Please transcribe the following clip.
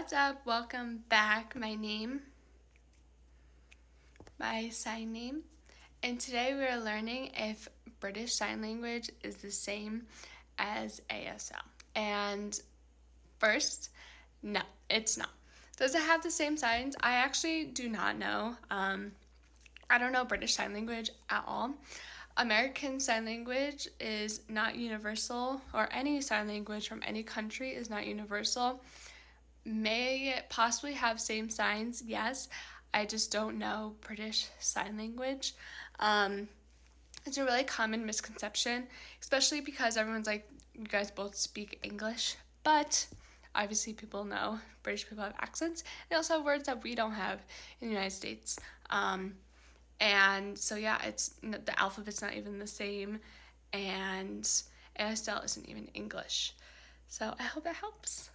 What's up? Welcome back. My sign name, and today we are learning if British Sign Language is the same as ASL. And first, no, it's not. Does it have the same signs? I actually do not know. I don't know British Sign Language at all. American Sign Language is not universal, or any sign language from any country is not universal. May it possibly have same signs? Yes. I just don't know British Sign Language. It's a really common misconception, especially because everyone's like, you guys both speak English, but obviously people know British people have accents. They also have words that we don't have in the United States. And so yeah, the alphabet's not even the same, and ASL isn't even English. So I hope it helps.